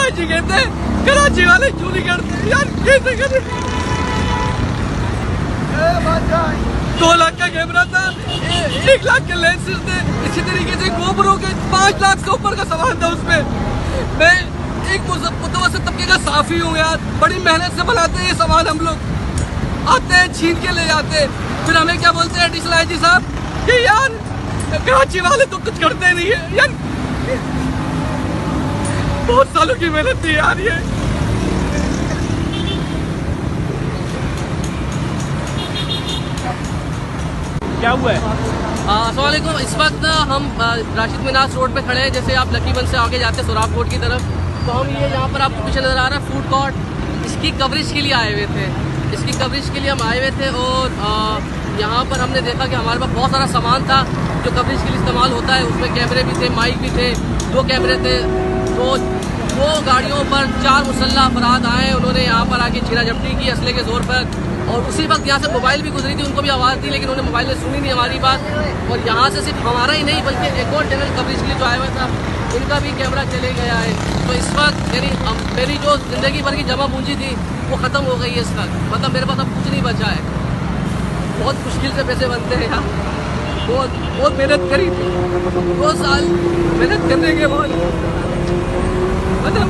कराची गए थे, कराची वाले क्यों नहीं करते यार, कैसे करे। 2 लाख का कैमरा था, 1 लाख के लेंसेज थे, इसी तरीके से गोबरों के 5 लाख से ऊपर का सामान था उसमें। मैं एक मुतवस्सित तबके का साफी हूँ यार, बड़ी मेहनत से बनाते हैं ये सामान, हम लोग आते हैं छीन के ले जाते हैं, फिर हमें क्या बोलते हैं एडिशनल आईजी साहब कि यार कराची वाले तो कुछ करते नहीं है यार। बहुत सालों की मेहनत थी यार ये। क्या हुआ है? अस्सलाम वालेकुम। इस वक्त हम राशिद मिनास रोड पे खड़े हैं, जैसे आप लकी वन से आगे जाते हैं सोराब कोर्ट की तरफ, तो हम ये यहाँ पर आपको पीछे नज़र आ रहा है फूड कोर्ट, इसकी कवरेज के लिए आए हुए थे। इसकी कवरेज के लिए हम आए हुए थे और यहाँ पर हमने देखा कि हमारे पास बहुत सारा सामान था जो कवरेज के लिए इस्तेमाल होता है। उसमें कैमरे भी थे, माइक भी थे, 2 कैमरे थे। तो 2 गाड़ियों पर 4 मुसल्लह अफराद आए, उन्होंने यहाँ पर आके छीना झपटी की असले के जोर पर, और उसी वक्त यहाँ से मोबाइल भी गुजरी थी, उनको भी आवाज़ दी, लेकिन उन्होंने मोबाइल में सुनी नहीं हमारी बात। और यहाँ से सिर्फ हमारा ही नहीं बल्कि एक और चैनल कवरेज के लिए जो आया हुआ था, इनका भी कैमरा चले गया है। तो इस वक्त यानी मेरी जो ज़िंदगी भर की जमा पूंजी थी वो ख़त्म हो गई है इस वक्त, मतलब मेरे पास अब कुछ नहीं बचा है। बहुत मुश्किल से पैसे बनते हैं यार, बहुत मेहनत करी थी, 2 साल मेहनत करने के बाद मतलब